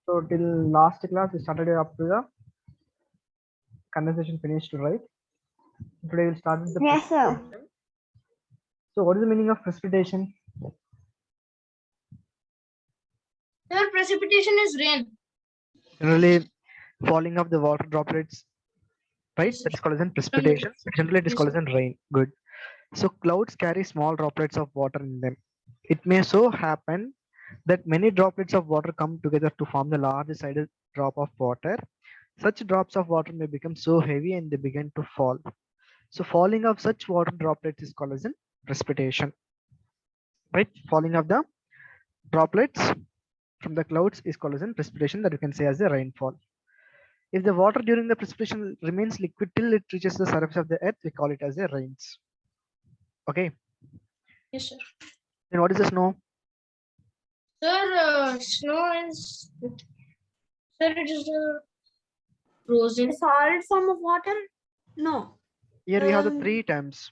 So till last class we started up to the condensation finished, right? Today we'll start with the Yes, sir. precipitation. So what is the meaning of precipitation? Sir, precipitation is rain. Generally falling of the water droplets, right? Yes, sir. That is called as in precipitation. Generally it is Yes, called as sir. in rain. Good. So clouds carry small droplets of water in them. It may so happen that many droplets of water come together to form the large sided drop of water. Such drops of water may become so heavy and they begin to fall. So falling of such water droplets is called as in precipitation. Right? Falling of the droplets from the clouds is called as in precipitation, that you can say as a rainfall. If the water during the precipitation remains liquid till it reaches the surface of the earth, we call it as a rains. Okay. Yes, sir. Then what is the snow? Sir, snow is. Sir, it is frozen. A solid form of water? No. Here we have the three terms.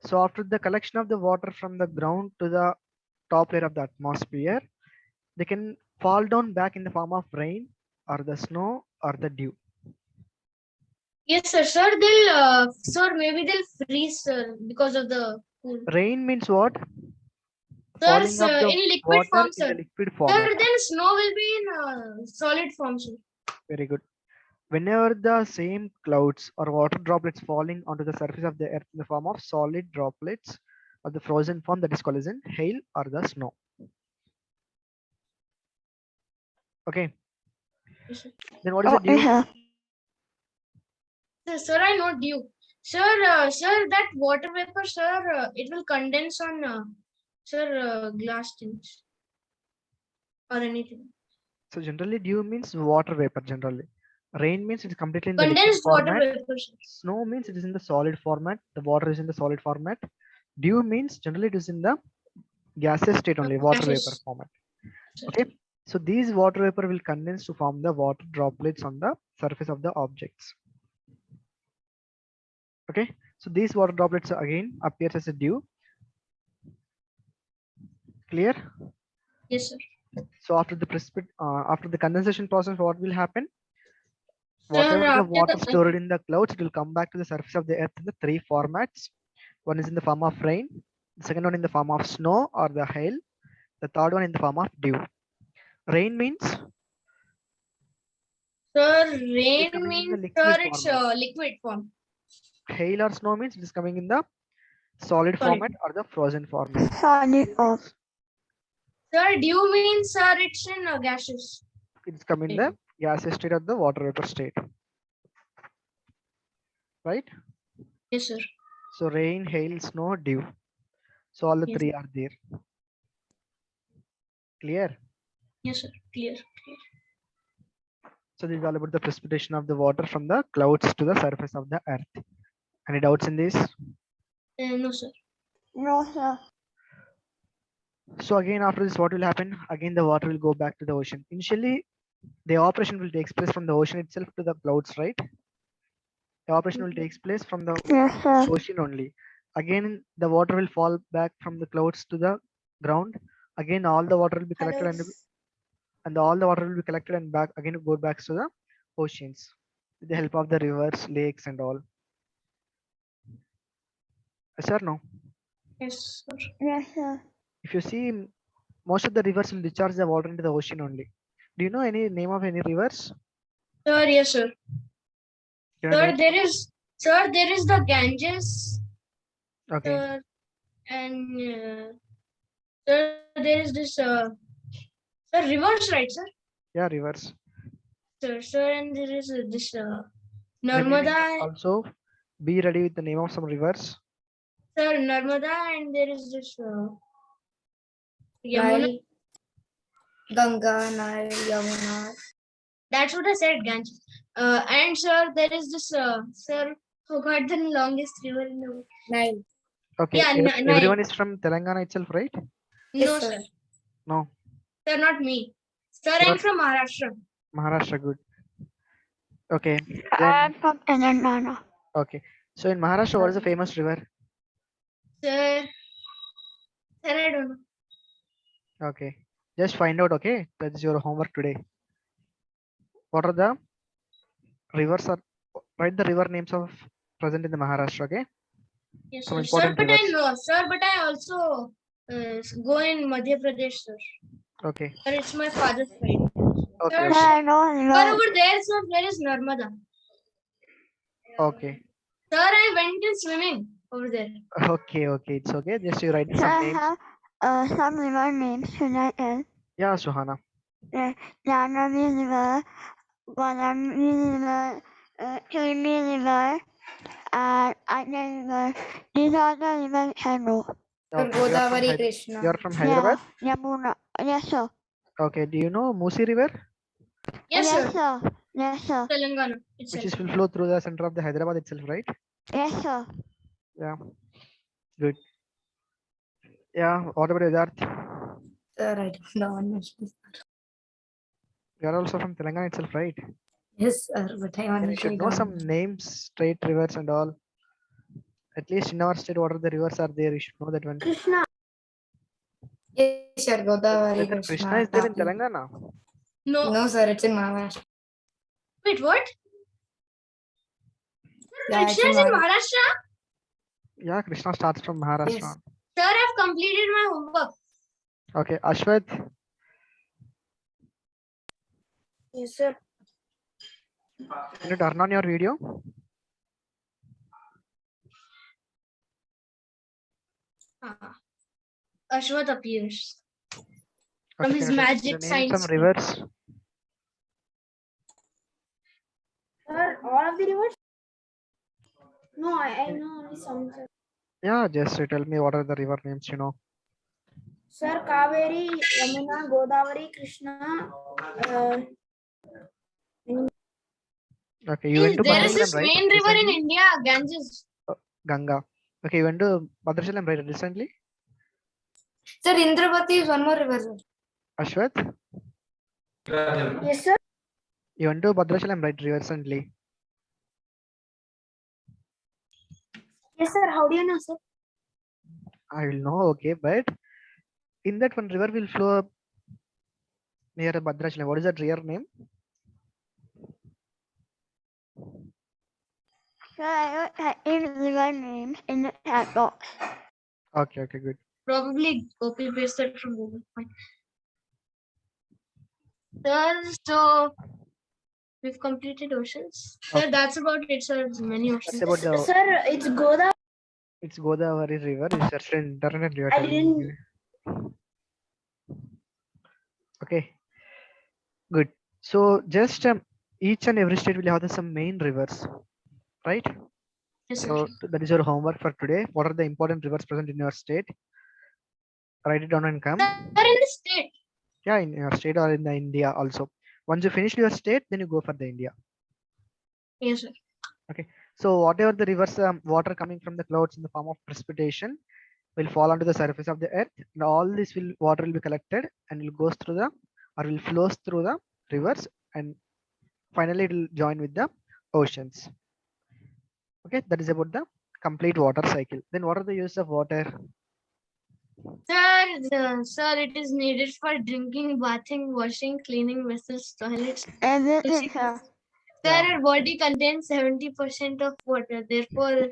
So after the collection of the water from the ground to the top layer of the atmosphere, they can fall down back in the form of rain or the snow or the dew. Yes, sir. Sir, sir, maybe they'll freeze, sir, because of the cool. Rain means what? Sir, Falling of the in liquid water form, in sir. the liquid Sir, format. then snow will be in solid form, sir. Very good. Whenever the same clouds or water droplets falling onto the surface of the earth in the form of solid droplets of the frozen form, that is called as in hail or the snow. Okay. Yes, sir. Then what is the dew? Sir, I know dew. Sir, sir, that water vapor, sir, it will condense on, glass things or anything. So generally dew means water vapor generally. Rain means it's completely in the liquid Condensed water format. vapor, sir. Snow means it is in the solid format. The water is in the solid format. Dew means generally it is in the gaseous state only, water vapor Gases. format. Sir. Okay. So these water vapor will condense to form the water droplets on the surface of the objects. Okay. So these water droplets again appears as a dew. Clear? Yes, sir. So after the condensation process, what will happen? Sir, Whatever the after water the stored in the clouds, it will come back to the surface of the earth in the three formats. One is in the form of rain, the second one in the form of snow or the hail, the third one in the form of dew. Rain means sir, it is rain coming in the means, sir, liquid it's format. liquid form. Hail or snow means it is coming in the solid Sorry. format or the frozen format. Solid form. Sir, dew means, sir, it's in gases. It is coming in the gaseous state or the water vapor state. Right? Yes, sir. So rain, hail, snow, dew. So all the Yes. three are there. Clear? Yes, sir. Clear. So this is all about the precipitation of the water from the clouds to the surface of the earth. Any doubts in this? No, sir. No, sir. So again, after this, what will happen? Again, the water will go back to the ocean. Initially, the operation will take place from the ocean itself to the clouds, right? The operation will take place from the Yes, sir. ocean only. Again, the water will fall back from the clouds to the ground. Again, all the water will be collected and all the water will be collected and back again go back to the oceans with the help of the rivers, lakes, and all. Yes or no? Yes, sir. Yes, sir. If you see, most of the rivers will discharge the water into the ocean only. Do you know any name of any rivers? Sir, yes, sir. Your Sir, name? there is the Ganges. Okay. Sir, and sir, there is this sir, rivers, right, sir? Yeah, rivers. Sir, and there is this Remaining Narmada. also be ready with the name of some rivers. Sir, Narmada, and there is this Yamuna. Nile, Ganga, Nile, Yamuna. That's what I said, Ganges. And sir, there is this sir, forgot the longest river in the world. Nile. Okay. Yeah, Nile. Everyone is from Telangana itself, right? No, Yes, sir. sir. No. Sir, not me. Sir, You're- I'm from Maharashtra. Maharashtra, good. Okay. I am from Telangana. Okay. So in Maharashtra, what is the famous river? Sir, I don't know. Okay. Just find out, okay? That's your homework today. what are the rivers are write the river names of present in the Maharashtra. Okay, Yes, some sir. important Sir, but I rivers. know, sir, but I also go in Madhya Pradesh, sir. Okay, Sir, it's my father's side. okay, Sir, okay, Sir, I know sir, river. over there, sir, there is Narmada. okay, Sir, I went in swimming over there. okay, okay. It's okay. Just you write Sir, some I names. have some river names. Should I tell? Yeah, Suhana. Jahnavi River, Godavari River, Churni River, and Ajay River. These are the rivers I know. Sir, Okay, you are from Godavari Krishna. you are from Hyderabad. Yeah, Yamuna. Yes, sir. Okay, do you know Musi River, Yes, Yes, sir. sir. Yes, sir. Telangana which itself. will flow through the center of the Hyderabad itself, right? Yes, sir. Yeah, good. Yeah, what about Siddharth? Sir, I don't know honestly. You are also from Telangana itself, right? Yes, sir, but I Then you honestly should know don't. some names, straight rivers and all. At least in our state, what are the rivers are there? You should know that one. Krishna. Yes, sir, Godavari Whether Krishna is there in Telangana? No. No, sir, it's in Maharashtra. Wait, what? Yeah, it's Krishna in is in Maharashtra. Maharashtra? Yeah, Krishna starts from Maharashtra. Yes. Sir, I've completed my homework. Okay, Ashwath, Yes, sir. can you turn on your video? Ashwath appears. Okay, his can you magic name some science rivers? Sir, all of the rivers? No, I know only some. Sir. Yeah, just tell me what are the river names, you know. Sir, Kaveri, Yamuna, Godavari, Krishna. Okay, you went to There is Bhadrachalam, this right? main river in Recently? India, Ganges. Ganga. Okay, you went to Bhadrachalam, right? Recently? Sir, Indravati is one more river, sir. Ashwath, Yes, sir. you went to Bhadrachalam, right? Recently? Yes, sir. How do you know, sir? I will know, okay, but in that one river will flow near Bhadrachalam. What is that river name? Sir, I don't have river names in the chat box. Okay, okay, good. Probably copy pasted from Google. Fine. Sir, so we've completed oceans. Sir, Okay. that's about it, sir. Many That's oceans. about the. Sir, it's Godavari. It's Godavari River. It's just an internet river. I didn't. Okay, good. So just each and every state will have some main rivers, right? Yes, sir. So that is your homework for today. What are the important rivers present in your state? Write it down and come. Sir, in the state. Yeah, in your state or in the India also. Once you finish your state, then you go for the India. Yes, sir. So whatever the rivers water coming from the clouds in the form of precipitation will fall onto the surface of the earth, and all this water will be collected and will goes through the or will flows through the rivers, and finally it will join with the oceans. Okay, that is about the complete water cycle. Then what are the uses of water? Sir, it is needed for drinking, bathing, washing, cleaning vessels, toilets. Everything, sir. Sir, Yeah. our body contains 70% of water. Therefore,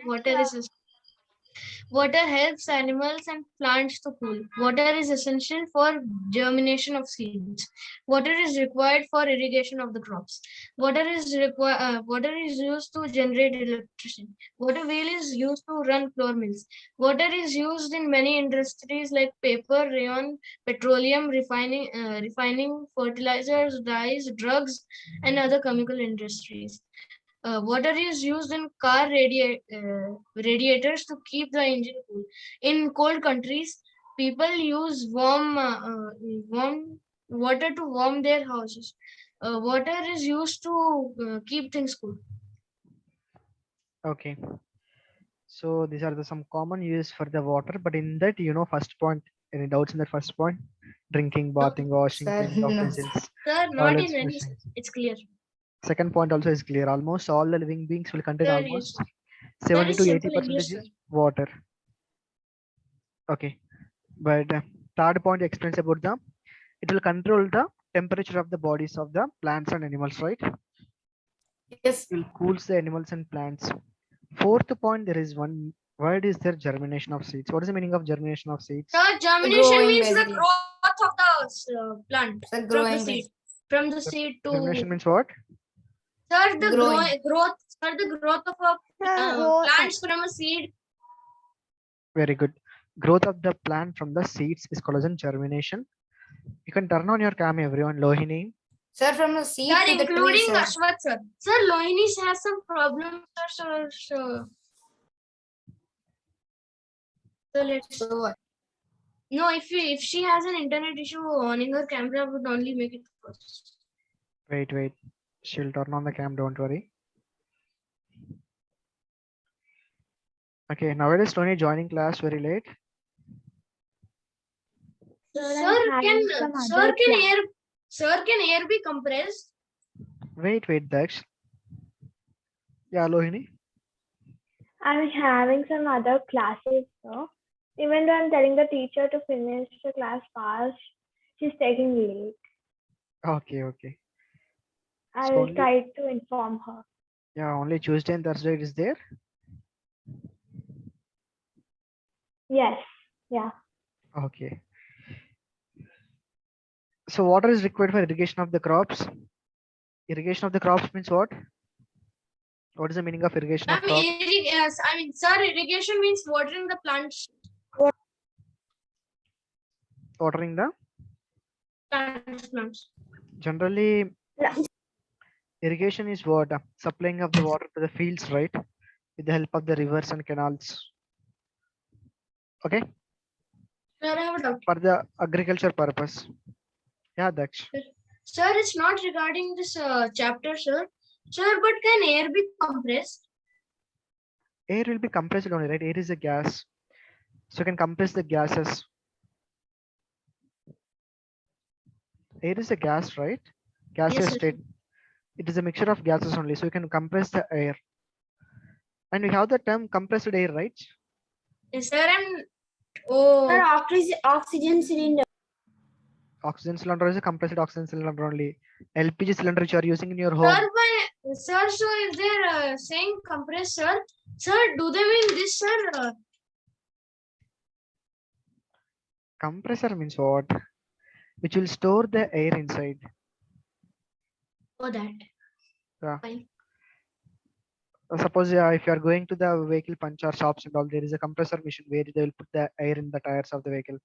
water helps animals and plants to cool. Water is essential for germination of seeds. Water is required for irrigation of the crops. Water is used to generate electricity. Water wheel is used to run flour mills. Water is used in many industries like paper, rayon, petroleum, refining, fertilizers, dyes, drugs, and other chemical industries. Water is used in car radiators to keep the engine cool. In cold countries, people use warm water to warm their houses. Water is used to keep things cool. Okay. So these are some common uses for the water, but in that, first point, any doubts in that first point? Drinking, bathing, washing, sir, cleaning of no, engines. Sir, not toilets, in any flushing. sense. It's clear. Second point also is clear. Almost all the living beings will contain Sir, almost That 70 is to 80% simple English, sir. is water. Okay, but third point explains about it will control the temperature of the bodies of the plants and animals, right? Yes. It will cools the animals and plants. Fourth point, there is one word is there germination of seeds. What is the meaning of germination of seeds? Sir, germination Growing, means the basically. growth of the plant Sir, from growing. the seed. From the seed to Germination means what? sir, the Growing. growth. Sir, the growth of a plants from a seed. Very good. Growth of the plant from the seeds is called as in germination. You can turn on your cam, everyone. Lohini. Sir, from the seed Sir, to the tree, including sir. Ashwath, sir. Sir, Lohinis has some problems, sir. So let's. So what? No, if she has an internet issue, owning her camera would only make it worse. Wait. She'll turn on the cam, don't worry. Okay, nowadays Tony joining class very late. Sir, can air be compressed? Wait, Daksh. Yeah, Lohini. I'm having some other classes, so even though I'm telling the teacher to finish the class fast, she's taking late. Okay. I'll only- try to inform her. Yeah, only Tuesday and Thursday it is there. Yes, yeah. Okay. So water is required for irrigation of the crops. Irrigation of the crops means what? What is the meaning of irrigation of crops? Sir, irrigation means watering the plants. Watering the Plants. generally irrigation is what? Supplying of the water to the fields, right? With the help of the rivers and canals. Okay, Sir, I have a doubt. for the agriculture purpose. Yeah, Daksh. Sir, it's not regarding this chapter, sir. Sir, but can air be compressed? Air will be compressed only, right? Air is a gas. So you can compress the gases. Air is a gas, right? Gaseous Yes, sir. state. It is a mixture of gases only. So you can compress the air. And we have the term compressed air, right? Yes, sir, and oh, Sir, oxygen cylinder. Oxygen cylinder is a compressed oxygen cylinder only. LPG cylinder which you are using in your home. sir, so if they're saying compressor, sir, do they mean this, sir? Compressor means what? Which will store the air inside. Oh, that. Yeah. Fine. Suppose if you are going to the vehicle puncture shops and all, there is a compressor machine where they will put the air in the tires of the vehicle.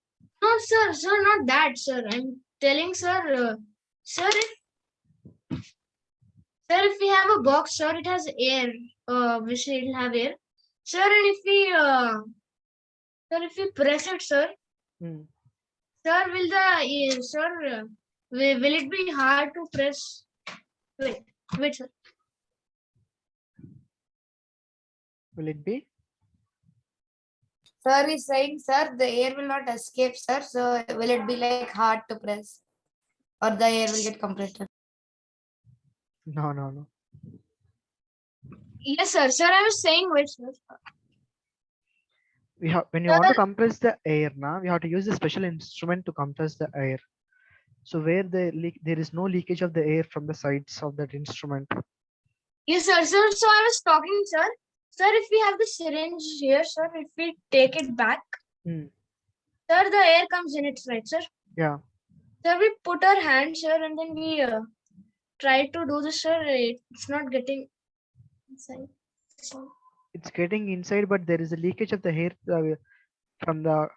No, sir, not that, sir. I'm telling, sir, if we have a box, sir, it has air. Which it'll have air, sir, and if we press it, sir, Hmm. sir, will it be hard to press? Wait, sir. Will it be? Sir is saying, sir, the air will not escape, sir. So will it be like hard to press? Or the air will get compressed? No. Yes, sir. Sir, I was saying, wait, sir. We have when you want to compress the air, now we have to use a special instrument to compress the air. So where there is no leakage of the air from the sides of that instrument. Yes, sir. So I was talking, sir. Sir, if we have the syringe here, sir, if we take it back, Hmm. sir, the air comes in it, right, sir? Yeah. Sir, we put our hand, sir, and then we try to do this, sir. It's not getting inside. It's getting inside, but there is a leakage of the air from the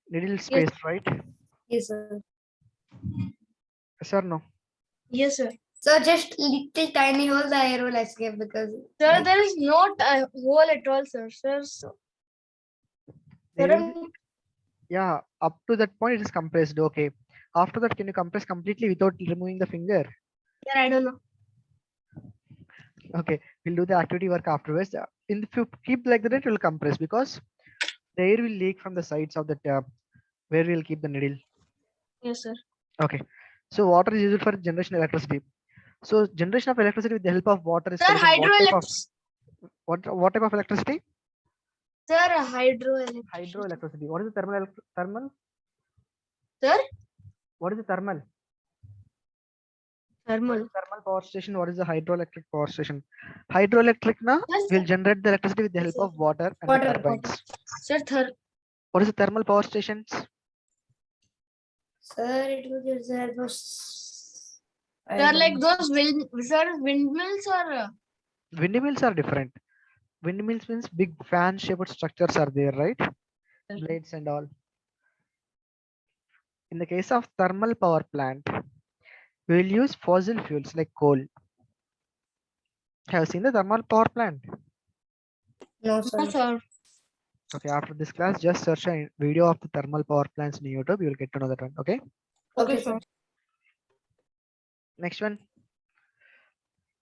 needle space, right? Yes, sir. Yes or no? Yes, sir. So just little tiny hole, the air will escape because. Sir, like, there is no hole at all, sir. So, There sir, will be- yeah, up to that point it is compressed. Okay. After that, can you compress completely without removing the finger? I don't know. Okay, we'll do the activity work afterwards. If you keep like that, it will compress because the air will leak from the sides of the tap where we'll keep the needle. Yes, sir. Okay. So water is used for generation of electricity. So generation of electricity with the help of water is Sir, called hydroelectricity. what type of electricity? Sir, hydroelectricity. Hydroelectricity. What is the thermal? Sir? What is the thermal? Thermal. Thermal power station. What is the hydroelectric power station? Hydroelectric na Yes, will generate the electricity with the help sir. of water and the Water. turbines. Sir, What is the thermal power stations? Sir, it was there was. I they're don't like know. those windmills or Windmills are different. Windmills means big fan shaped structures are there, right? Blades and all. In the case of thermal power plant, we will use fossil fuels like coal. Have you seen the thermal power plant? No, no, sir. sir. Okay, after this class, just search a video of the thermal power plants in YouTube. You will get to know that one. Okay. Okay, Okay, sir. sir. Next one.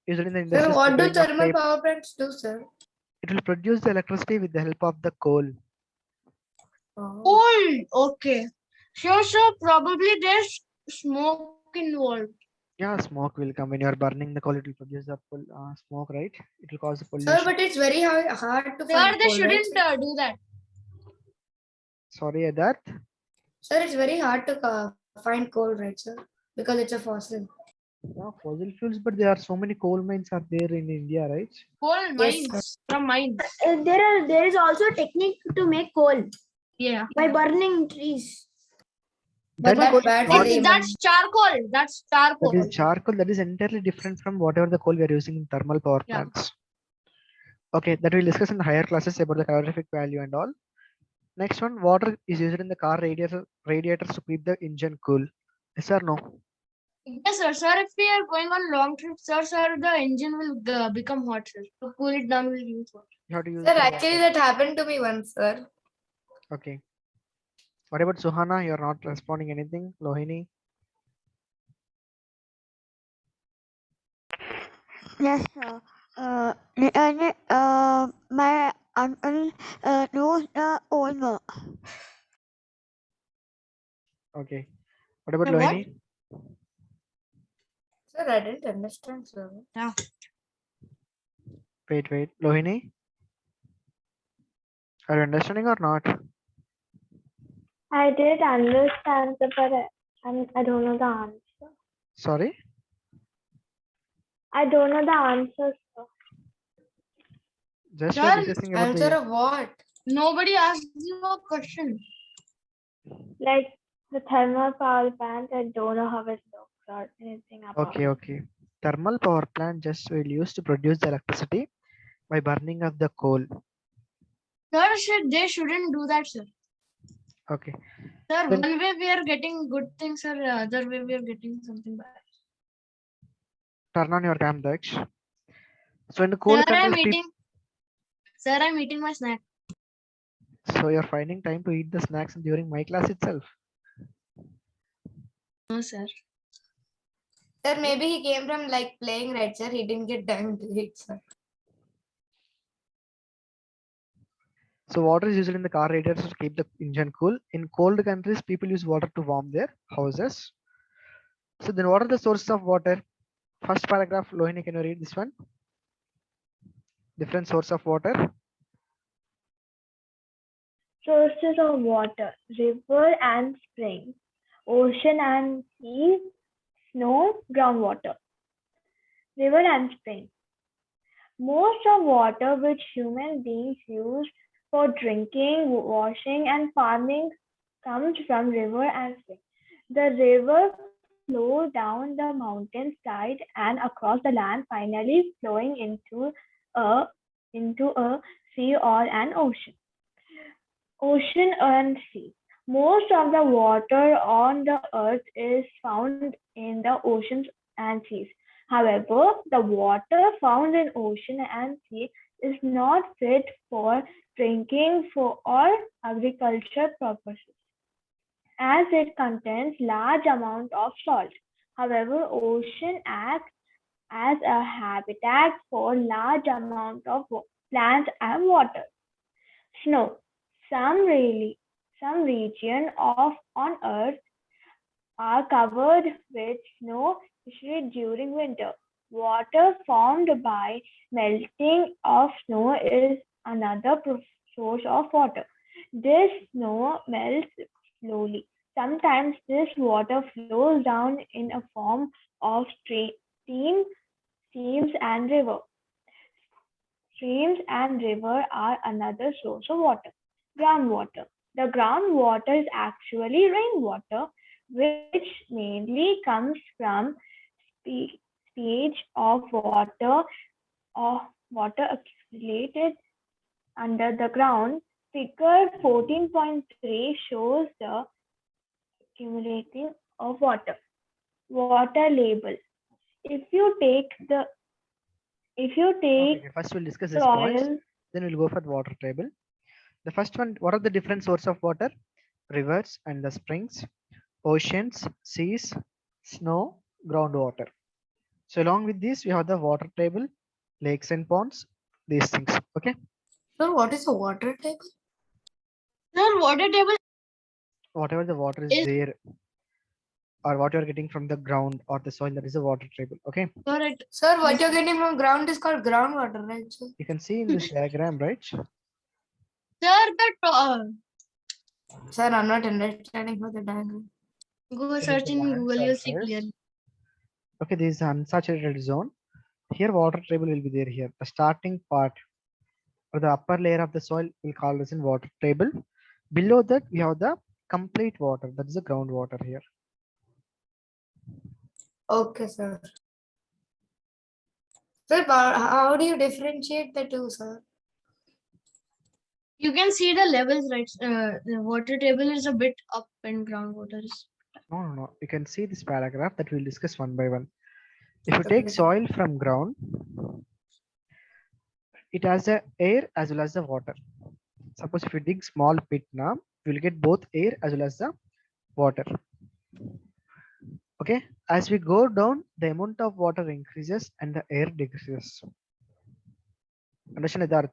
Usually in the Sir, industries what do preparing of thermal tape, power plants do, sir? it will produce the electricity with the help of the coal. Oh. Cool. Okay. Sure, sir. Probably there's smoke involved. Yeah, smoke will come when you are burning the coal. It will produce the smoke, right? It will cause the Sir, pollution. but it's very hard to Sir, find they coal, right, shouldn't sir? do that. Sorry, that. Sir, it's very hard to find coal, right, sir? Because it's a fossil. Yeah, fossil fuels, but there are so many coal mines are there in India, right? Coal Yes, mines. From mines. There is also a technique to make coal Yeah. by burning trees. But That coal that's is bad for not. the That's charcoal. That's charcoal. That is charcoal. That is entirely different from whatever the coal we are using in thermal power Yeah. plants. Okay, that we'll discuss in the higher classes about the calorific value and all. Next one, water is used in the car radiators to keep the engine cool. Yes or no? Yes, sir. Sir, if we are going on long trips, sir, the engine will become hot, sir. To cool it down, we'll use water. You have to use Sir, the actually water. that happened to me once, sir. Okay. What about Suhana? You're not responding anything. Lohini? Yes, sir. My uncle knows the owner. Okay. What about Sir, what? Lohini? Sir, I didn't understand, sir. Wait. Lohini? Are you understanding or not? I did understand, but I don't know the answer. Sorry? I don't know the answer, sir. Just Sir, we're discussing about Answer the of what? Nobody asked you a question. Like the thermal power plant, I don't know how it looks or anything about it. okay. Thermal power plant just will use to produce the electricity by burning of the coal. Sir, they shouldn't do that, sir. Okay. Sir, Then- one way we are getting good things, sir. Other way we are getting something bad. Turn on your cam, Daksh. So in the coal Sir, I'm countries, eating. Sir, I'm eating my snack. so you're finding time to eat the snacks during my class itself. No, sir. Sir, maybe he came from like playing, right, sir? He didn't get time to eat, sir. So water is used in the car radiators to keep the engine cool. In cold countries, people use water to warm their houses. So then what are the sources of water? First paragraph, Lohini, can you read this one? Different source of water. Sources of water: river and spring, ocean and sea, snow, groundwater. River and spring. Most of water which human beings use for drinking, washing, and farming comes from river and spring. The river flows down the mountain side and across the land, finally flowing into a sea or an ocean. Ocean and sea. Most of the water on the earth is found in the oceans and seas. However, the water found in ocean and sea is not fit for drinking or agriculture purposes, as it contains large amount of salt. However, ocean acts as a habitat for large amount of plants and water. Snow. Some region of on Earth are covered with snow, especially during winter. Water formed by melting of snow is another source of water. This snow melts slowly, Sometimes this water flows down in a form of streams and river. Streams and river are another source of water. Groundwater. The groundwater is actually rainwater, which mainly comes from seepage of water accumulated under the ground. Figure 14.3 shows the accumulating of water. Water label. If you take Okay, first we'll discuss this points, soil, then we'll go for the water table. The first one, what are the different sources of water? Rivers and the springs, oceans, seas, snow, groundwater. So along with this, we have the water table, lakes and ponds, these things. Okay. So what is a water table? Sir, water table Whatever the water is Is- there, or what you are getting from the ground or the soil, that is a water table. Okay. correct. Sir, what you're getting from ground is called groundwater, right? Sir? You can see in this diagram, right? Sir, the Sir, I'm not understanding for the diagram. go This is search the in land Google, you'll see surface. clearly. Okay, this is unsaturated zone. Here water table will be there here. The starting part or the upper layer of the soil will call this in water table. Below that we have the complete water, that is the groundwater here. Okay, sir. Sir, but how do you differentiate the two, sir? You can see the levels, right? The water table is a bit up and groundwater is. No. You can see this paragraph that we'll discuss one by one. If you Okay. take soil from ground, it has the air as well as the water. Suppose if you dig small pit now, you'll get both air as well as the water. Okay, as we go down, the amount of water increases and the air decreases. Understand that?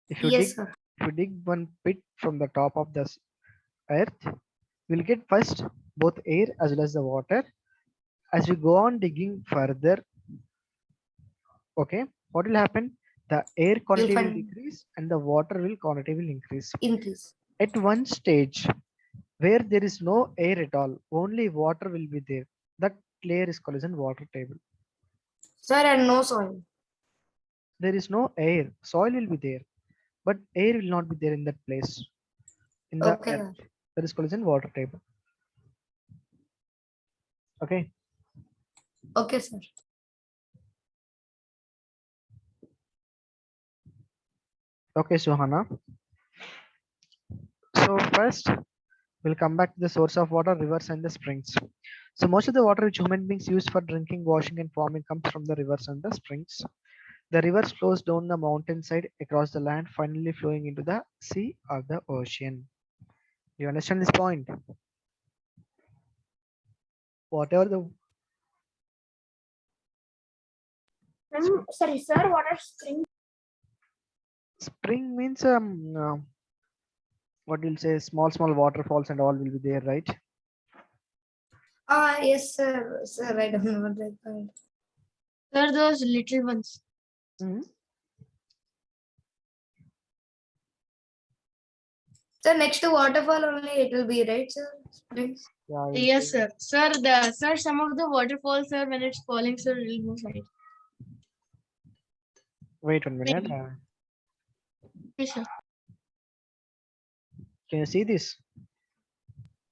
If you Yes, sir. dig one pit from the top of the earth, we'll get first both air as well as the water. As we go on digging further, okay, what will happen? The air quantity will find- decrease and the water quantity will increase. Increase. At one stage where there is no air at all, only water will be there. That layer is called as a water table. Sir, and no soil. There is no air, soil will be there, but air will not be there in that place. In the Okay, earth, that is called as a water table. Okay. Okay, sir. Okay, Suhana. So first, we'll come back to the source of water, rivers and the springs. So most of the water which human beings use for drinking, washing and farming comes from the rivers and the springs. The rivers flows down the mountainside across the land, finally flowing into the sea or the ocean. Do you understand this point? Whatever the Sorry, sir. What are springs? spring means what you'll say, small waterfalls and all will be there, right? Yes, sir. Sir, I don't know what they called. Sir, those little ones. Mhm. Sir, next to waterfall only it will be, right, sir? Springs. Yeah, you'll Yes, say- sir. Sir, some of the waterfalls, sir, when it's falling, sir, will move side. Wait 1 minute. Yes, sir. Can you see this?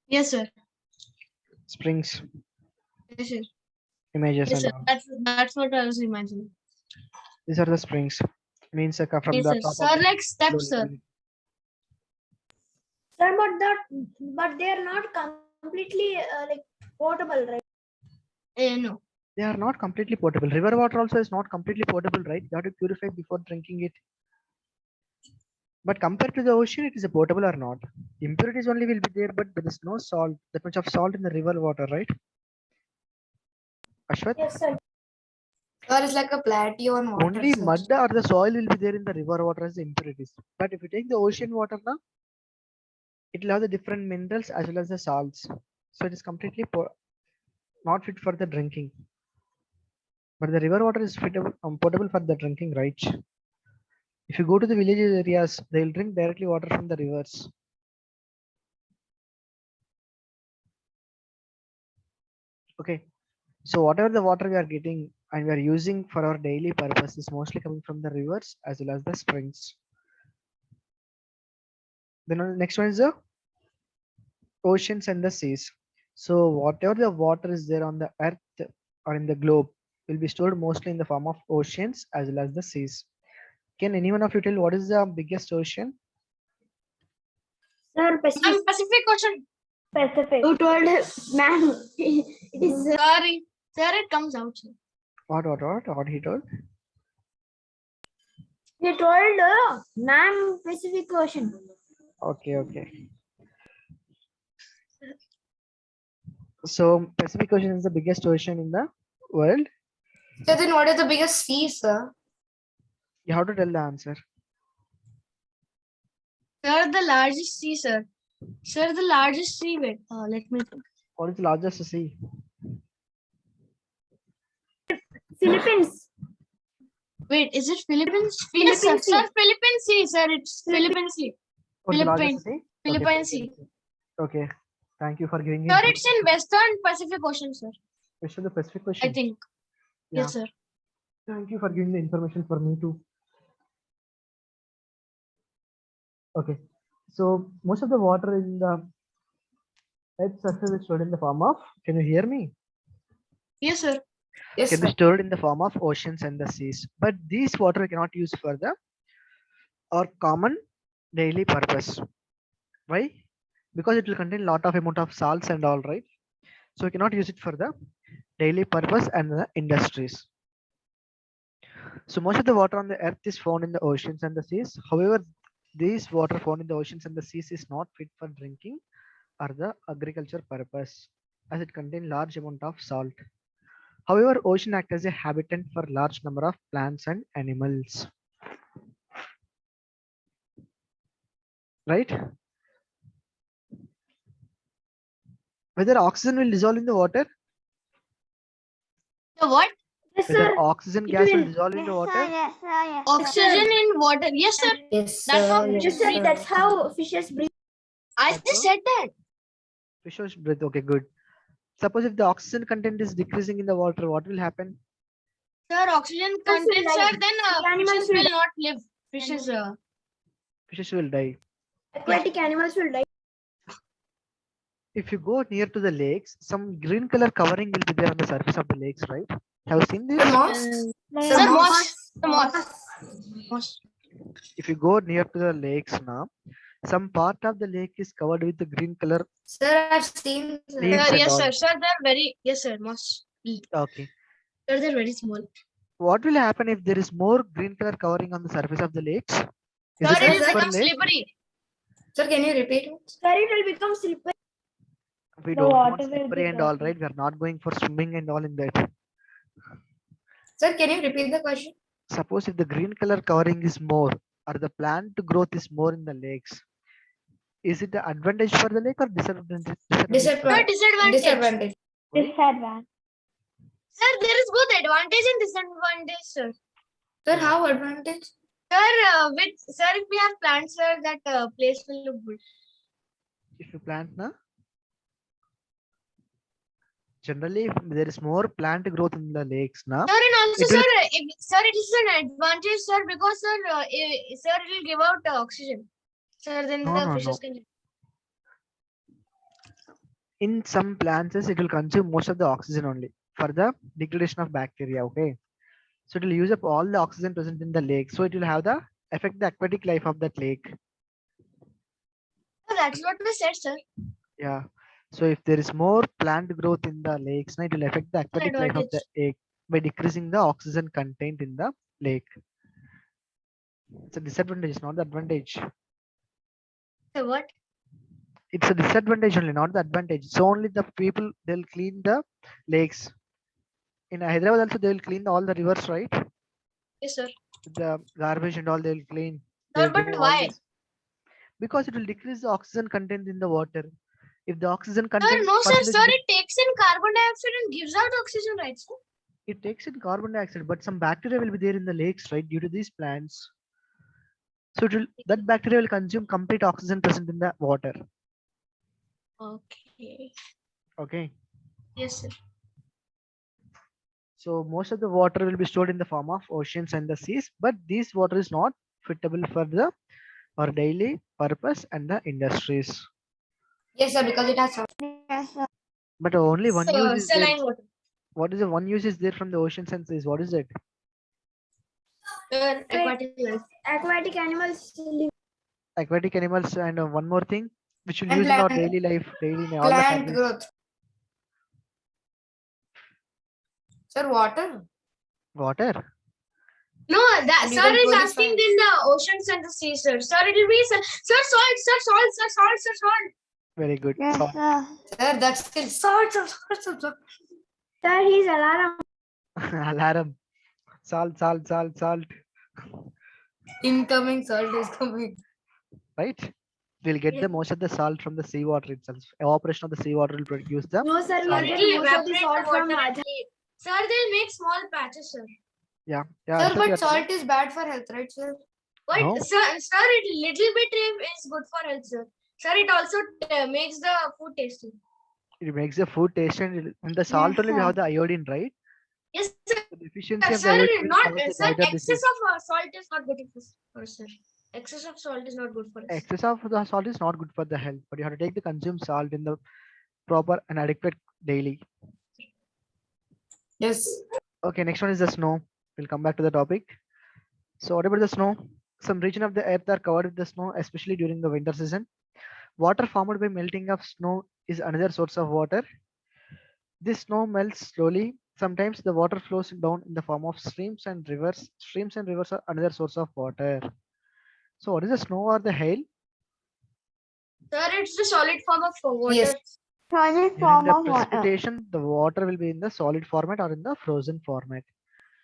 Yes, sir. Springs Yes, sir. images Yes, and sir. all. That's what I was imagining. These are the springs. Means from Yes, the sir. top Sir, of like steps, sir. Sir, but they are not completely like portable, right? No. They are not completely potable. River water also is not completely potable, right? You have to purify before drinking it. But compared to the ocean, it is a potable or not. Impurities only will be there, but there is no salt, that much of salt in the river water, right? Ashwath? Yes, sir. Sir, it's like a plateau on water. Only sir. mud or the soil will be there in the river water as the impurities. But if you take the ocean water now, it will have the different minerals as well as the salts. So it is completely not fit for the drinking. But the river water is potable for the drinking, right? If you go to the village areas, they will drink directly water from the rivers. Okay. So whatever the water we are getting and we are using for our daily purpose is mostly coming from the rivers as well as the springs. Then next one is the oceans and the seas. So whatever the water is there on the earth or in the globe will be stored mostly in the form of oceans as well as the seas. Can anyone of you tell what is the biggest ocean? Sir, Pacific. Pacific Ocean. Pacific. You told ma'am. It is Sorry, sir, it comes out. Sir. What he told? he told ma'am Pacific Ocean. Okay. So Pacific Ocean is the biggest ocean in the world. So then what is the biggest sea, sir? You have to tell the answer. Sir, the largest sea, sir. Sir, the largest sea. Wait, let me think. What is the largest sea? Philippines. Wait, is it Philippines? Philippines Yes, sir. Sea. Sir, Philippines Sea, sir. It's Philippines Sea. What is the largest sea? Philippines Sea. Okay. Thank you for giving Sir, it. it's in Western Pacific Ocean, sir. Which is the Pacific I Ocean? think. Yeah. Yes, sir. Thank you for giving the information for me too. Okay. So most of the water in the Earth's surface is stored in the form of. Can you hear me? Yes, sir. Yes, Can be sir. stored in the form of oceans and the seas. But these water we cannot use for the or common daily purpose. Why? Because it will contain lot of amount of salts and all, right? So we cannot use it for the daily purpose and the industries. So most of the water on the earth is found in the oceans and the seas. However, this water found in the oceans and the seas is not fit for drinking or the agriculture purpose as it contains large amount of salt. However, ocean act as a habitat for large number of plants and animals. Right? Whether oxygen will dissolve in the water? The what? Yes, Whether sir. oxygen It gas will will. dissolve in the water? Oxygen in water. Yes, sir. Yes, That's how sir. fishes Yes, sir. breathe. That's how fishes breathe. I That's just how- said that. Fishes breathe. Okay, good. Suppose if the oxygen content is decreasing in the water, what will happen? Sir, oxygen will content, die. sir, then The animals fishes will will not live. Fishes, Fishes will die. Aquatic animals will die. If you go near to the lakes, some green color covering will be there on the surface of the lakes, right? Have you seen The this? moss? sir, Sir, moss. The moss. Moss. If you go near to the lakes now, some part of the lake is covered with the green color Sir, I've seen. leaves Sir, and yes, all. sir. Sir, they're very, yes, sir, moss. Okay. Sir, they're very small. What will happen if there is more green color covering on the surface of the lakes? Is Sir, it it good will for become lake? slippery. Sir, can you repeat it? Sir, it will become slippery. We The don't water want will slippery be and all, dirty. right? We are not going for swimming and all in that. Sir, can you repeat the question? Suppose if the green color covering is more or the plant growth is more in the lakes, is it an advantage for the lake or disadvantage? Sir, Disadvantage. disadvantage. Disadvantage. Disadvantage. Sir, there is both advantage and disadvantage, sir. Sir, how advantage? Sir, if we have plants, sir, that place will look good. If you plant na, generally if there is more plant growth in the lakes na, Sir, and also, It will- sir, it is an advantage, sir, because, sir, sir, it will give out oxygen. Sir, then No, the no, fishes no. can live. In some plants it will consume most of the oxygen only for the degradation of bacteria. Okay, so it will use up all the oxygen present in the lake, so it will have the affect the aquatic life of that lake. So that's what we said, sir. Yeah, so if there is more plant growth in the lakes, it will affect the aquatic life of the lake by decreasing the oxygen content in the lake. It's a disadvantage, not the advantage. So what? It's a disadvantage only, not the advantage. So only the people they'll clean the lakes. In Hyderabad also they will clean all the rivers, right? Yes, sir. The garbage and all they will clean. Sir, They'll but remove all why? this. Because it will decrease the oxygen content in the water. If the oxygen Sir, content no, sir, percentage sir, it takes in carbon dioxide and gives out oxygen, right, sir? it takes in carbon dioxide, but some bacteria will be there in the lakes, right? Due to these plants. So that bacteria will consume complete oxygen present in the water. Okay. Okay. Yes, sir. So most of the water will be stored in the form of oceans and the seas, but this water is not suitable for the our daily purpose and the industries. Yes, sir, because it has salt. Yes, sir. But only one use So, is there. saline water. What is the one use is there from the oceans and seas? What is it? Aquatic life. Aquatic animals live. Aquatic animals and one more thing which we And use in our plant- daily life, daily in all the Plant families. growth. Sir, water. Water. No, that And you sir can is throw the asking sand. in the oceans and the seas, sir. Sir, it will be sir, salt, sir, salt, sir, salt, sir, salt. Very good. Yes, Salt. sir. Sir, that's still salt. Sir, he's alarm. Alarm. Salt, salt, salt, salt. Incoming salt is coming. Right? We'll get Yeah. the most of the salt from the seawater itself. Evaporation of the seawater will produce the No, sir, Sir, salt. we'll it get will most of the evaporate salt the from water. Madhya. Sir, they'll make small patches, sir. Yeah. Sir, Ashok, but you're salt is bad for health, right, sir? But No. sir, it little bit is good for health, sir. Sir, it also makes the food tasty. It makes the food taste and the salt Yes, only we sir. have the iodine, right? Yes, sir. The deficiency of the Sir, iodine will not cause the sir. goiter Excess disease. of salt is not good for us, sir. Excess of salt is not good for us. Excess of the salt is not good for the health, but you have to take the consumed salt in the proper and adequate daily. Yes. Okay, next one is the snow. We'll come back to the topic. So what about the snow? Some region of the earth are covered with the snow, especially during the winter season. Water formed by melting of snow is another source of water. This snow melts slowly. Sometimes the water flows down in the form of streams and rivers. Streams and rivers are another source of water. So what is the snow or the hail? Sir, it's the solid form of water. Yes. Solid During form the of water. precipitation, the water will be in the solid format or in the frozen format.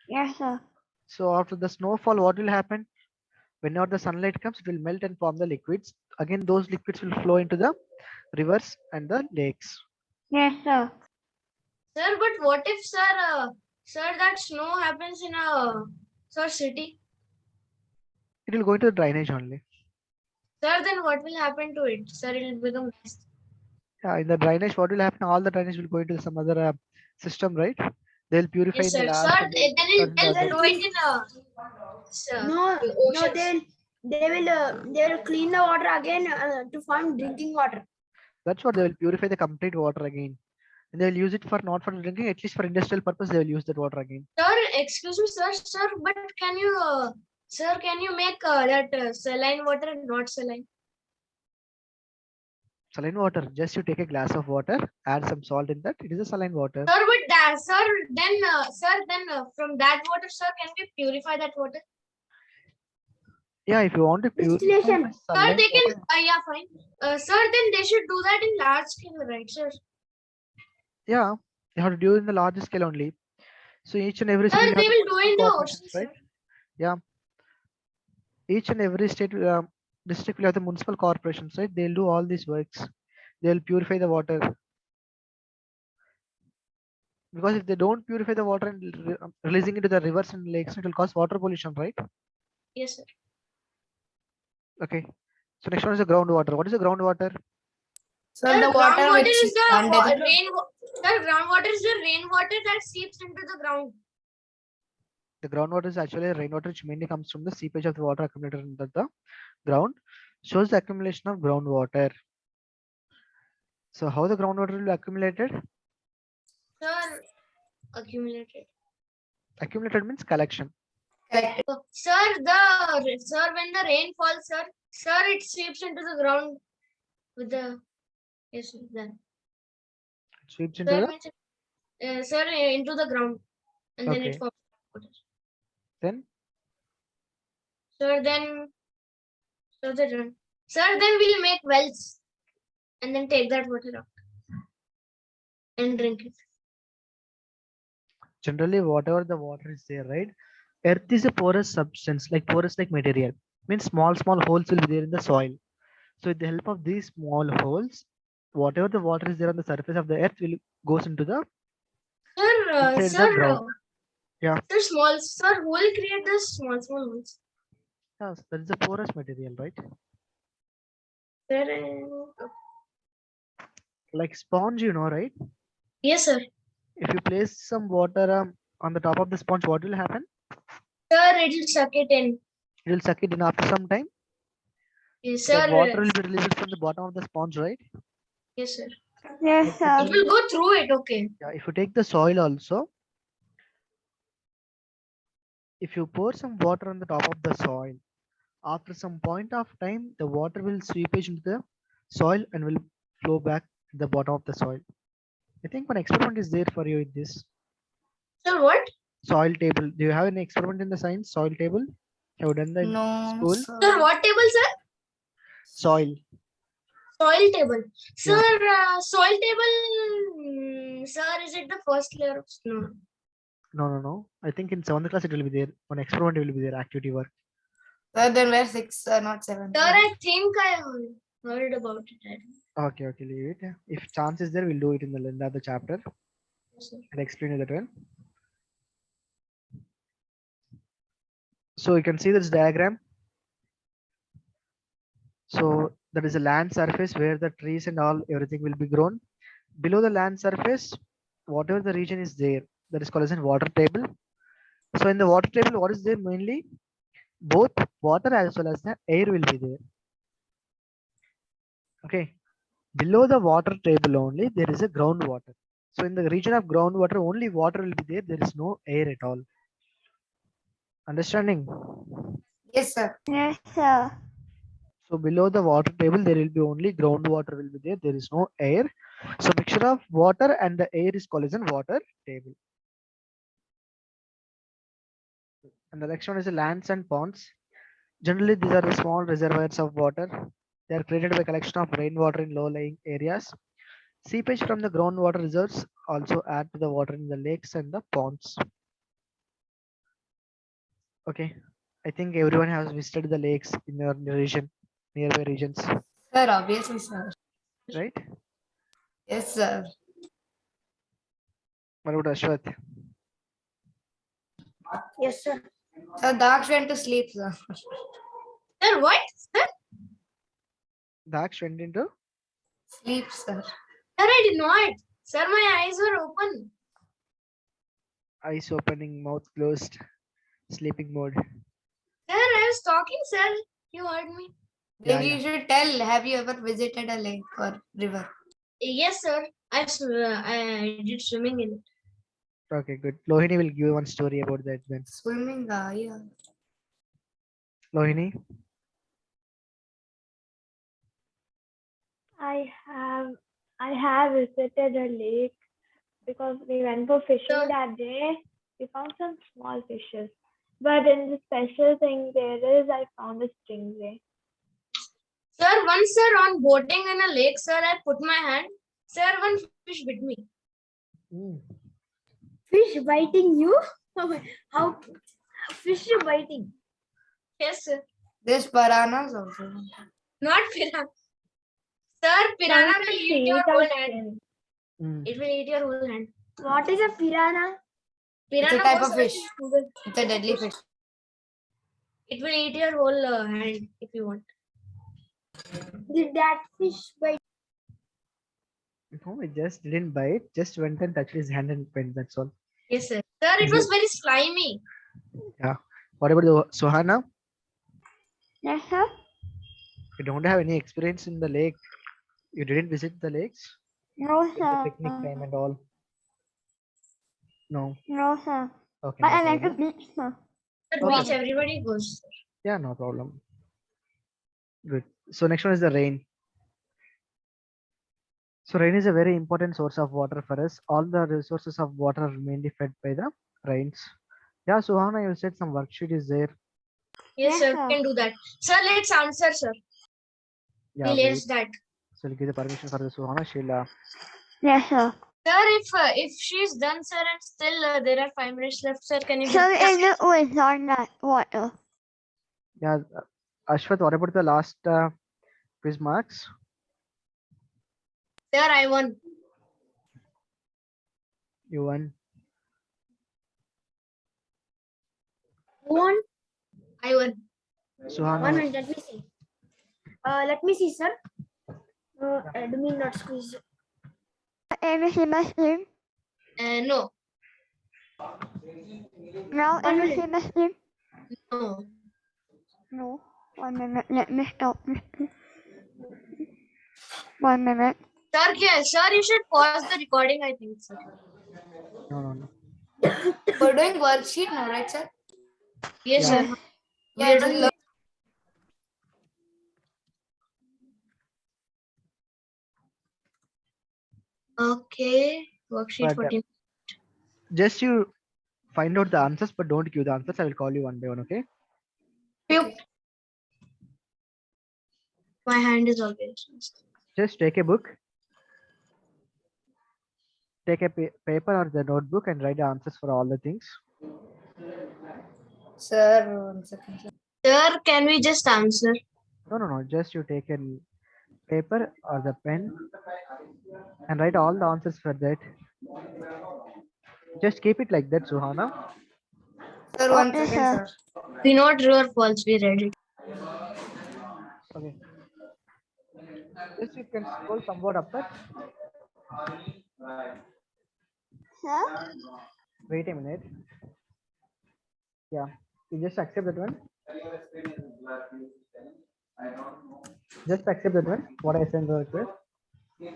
Yes, sir. So after the snowfall, what will happen? Whenever the sunlight comes, it will melt and form the liquids. Again, those liquids will flow into the rivers and the lakes. Yes, sir. Sir, but what if, sir, that snow happens in a city? It will go into the drainage only. Sir, then what will happen to it? Sir, it will become ice. In the drainage, what will happen? All the drainage will go into some other system, right? They'll purify Yes, in the sir. last. Sir, and then they'll turn they'll the throw other. it in a No, no, oceans. they will clean the water again to form drinking water. That's what they will purify the complete water again. And they will use it for not for drinking, at least for industrial purpose, they will use that water again. Sir, excuse me, sir, but can you, sir, can you make that saline water not saline? Saline water, just you take a glass of water, add some salt in that, it is a saline water. Sir, but that, sir, then from that water, sir, can we purify that water? Yeah, if you want to purify Distillation. the Sir, saline they can, water, yeah, fine. Sir, then they should do that in large scale, right, sir? yeah, you have to do it in the larger scale only. So each and every Sir, city they will have will do the in the corporations, oceans, right? sir. Yeah. Each and every state district will have the municipal corporations, right? They'll do all these works. They'll purify the water. Because if they don't purify the water and releasing it to the rivers and lakes, it will cause water pollution, right? Yes, sir. Okay. So next one is the groundwater. What is the groundwater? Sir, Sir, the water groundwater which is the under the rain. Sir, groundwater is the rainwater that seeps into the ground. The groundwater is actually rainwater, which mainly comes from the seepage of the water accumulated in the ground. Shows the accumulation of groundwater. So how the groundwater will be accumulated? Sir, accumulated. Accumulated means collection. collected. Sir, when the rain falls, sir, it seeps into the ground with the yes, then. It sweeps into Sir, the means, sir, into the ground, and then Okay. it falls. then Sir, then we'll make wells, and then take that water out and drink it. generally whatever the water is there, right? Earth is a porous substance, like porous like material. Means small holes will be there in the soil. So with the help of these small holes, whatever the water is there on the surface of the earth will goes into the inside the ground. Yeah. Sir, who will create this small holes? Yes, that is a porous material, right? Sir, Like sponge, you know, right? yes, sir. If you place some water on the top of the sponge, what will happen? Sir, it will suck it in. It will suck it in after some time. Yes, The sir. water will be released from the bottom of the sponge, right? Yes, sir. Yes, It sir. will go through it. Okay. Yeah, if you take the soil also, if you pour some water on the top of the soil, after some point of time, the water will seepage into the soil and will flow back to the bottom of the soil. I think one experiment is there for you in this Sir, what? soil table. Do you have any experiment in the science soil table? Have you done that in No, school? Sir, sir. what table, sir? Soil. Soil table. Sir, Yeah. soil table. Sir, is it the first layer of snow? No. I think in 7th class it will be there. One experiment will be there. Activity work. Sir, then we're 6, not 7. Sir, I think I heard about it. Okay, leave it. If chance is there, we'll do it in the end of the chapter Yes, sir. and explain you that one. So you can see this diagram. So that is a land surface where the trees and all everything will be grown. Below the land surface, whatever the region is there, that is called as a water table. So in the water table, what is there mainly? Both water as well as the air will be there. Okay. Below the water table only, there is a groundwater. So in the region of groundwater, only water will be there. There is no air at all. Understanding? Yes, sir. Yes, sir. So below the water table, there will be only groundwater will be there. There is no air. So mixture of water and the air is called as a water table. And the next one is the lands and ponds. Generally, these are the small reservoirs of water. They are created by collection of rainwater in low-lying areas. Seepage from the groundwater reserves also add to the water in the lakes and the ponds. Okay, I think everyone has visited the lakes in your region, nearby regions, Sir, obviously, sir. right? Yes, sir. What about Ashwath? Yes, sir. Sir, Daksh went to sleep, sir. Sir, what? Sir, Daksh went into Sleep, sir. I did not. Sir, my eyes were open. eyes opening, mouth closed, sleeping mode. Sir, I was talking, sir. You heard me. Then Yeah, you should tell, have you ever visited a lake or river? Yes, sir. I did swimming in it. Okay, good. Lohini will give one story about that then. Swimming, yeah. Lohini, I have visited a lake because we went for fishing Sir. that day. We found some small fishes. But in the special thing there is, I found a stingray. Sir, once, sir, on boating in a lake, sir, I put my hand. Sir, one fish bit me. Fish biting you? How? Fish biting? Yes, sir. There's piranhas also. Not piranha. Sir, piranha will eat your whole hand. It will eat your whole hand. What is a piranha? It's a Piranha type was of fish. It's a deadly fish. It will eat your whole hand if you want. Did that fish bite? No, it just didn't bite, just went and touched his hand and went. That's all. Yes, sir. Sir, it was very slimy. What about the Suhana? Yes, sir. You don't have any experience in the lake. You didn't visit the lakes? No, In the picnic time and all. No. No, sir. Okay. But no I like the problem. beach, sir. At Okay. beach, everybody goes. Yeah, no problem. Good. So next one is the rain. So rain is a very important source of water for us. All the resources of water are mainly fed by the rains. Yeah, Suhana, you said some worksheet is there. Yes, Yes, sir. sir. We can do that. Sir, let's answer, sir. Yeah, We'll wait. erase that. So we'll give the permission for the Suhana. She'll Yes, sir. Sir, if she's done, sir, and still there are 5 minutes left, sir, can you So give is it with on that water? yeah. Ashwath, what about the last quiz marks? Sir, I won. You won. Who won? I won. 1 Suhana. minute, let me see. Let me see, sir. Admin not squeeze. Every semester? No. Now, One can you minute. see the screen? No. No. 1 minute. Let me stop this. 1 minute. Sir, sir, you should pause the recording, I think, sir. No. We're doing worksheet now, right, sir? Yes, Yeah. sir. Yeah, We are just doing learn. Okay. Worksheet But 14. just you find out the answers, but don't give the answers. I will call you one by one. Okay. Phew. My hand is always. Just take a book, take a paper or the notebook, and write the answers for all the things. Sir, 1 second. Sir. Sir, can we just answer? No. Just you take a paper or the pen and write all the answers for that. Just keep it like that, Suhana. Sir, 1 Okay, second, sir. sir. We know true or false. We read it. Okay. Just you can scroll somewhat upward. Sir? Wait a minute. Yeah. You just accept that one. Just accept that one. What I sent the request. Yes,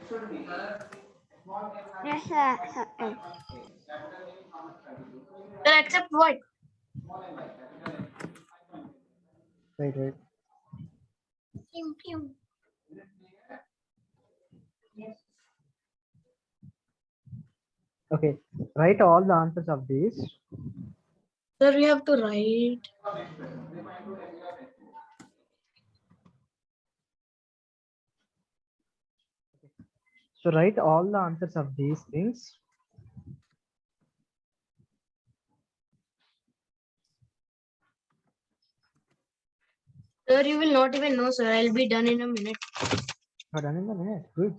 sir. Accepted. Sir, accept what? Wait. Pew, pew. Okay. Write all the answers of these. Sir, we have to write. So write all the answers of these things. Sir, you will not even know, sir. I'll be done in a minute. Are done in the minute. Good.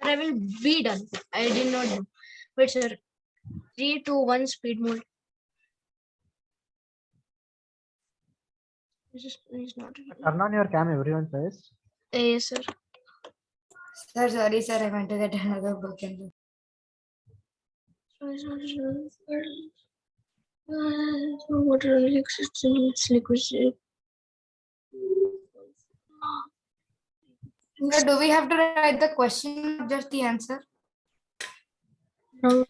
Sir, I will be done. I did not do. Wait, sir. 3, 2, 1, speed mode. This is not. Turn on your cam, everyone first. Yes, sir. Sir, sorry, sir. I went to get another book. And Water only exists in its liquid state. sir, do we have to write the question or just the answer? No.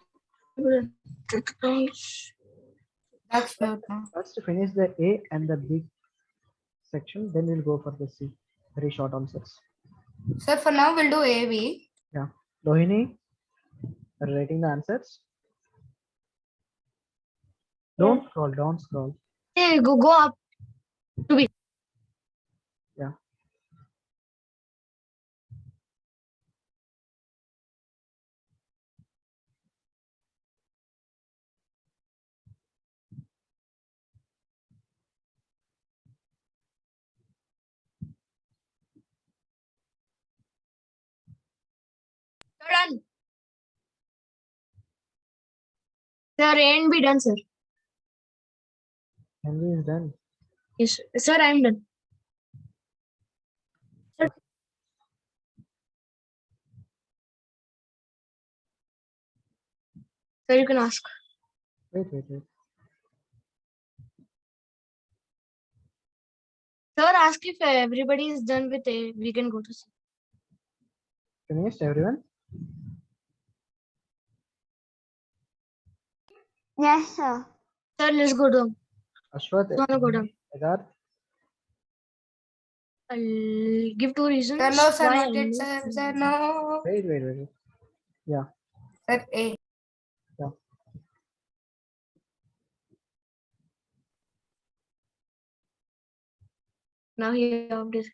That's good. No? First finish the A and the B section, then we'll go for the C. Very short answers. Sir, for now, we'll do AV. Yeah. Rohini, are you writing the answers? Don't scroll. Hey, go up. To be. Yeah. Done. Sir, A and B done, sir. Henry is done. Yes, sir, I'm done. Sir, you can ask. Wait. Sir, ask if everybody is done with A. We can go to C. Finished, everyone? Yes, sir. Sir, let's go down. Ashwath, Wanna go down? Siddharth, I'll give 2 reasons. Sir, no, sir, why not yet, sir. Sir, no. wait. Yeah. Sir, A. Now you have this.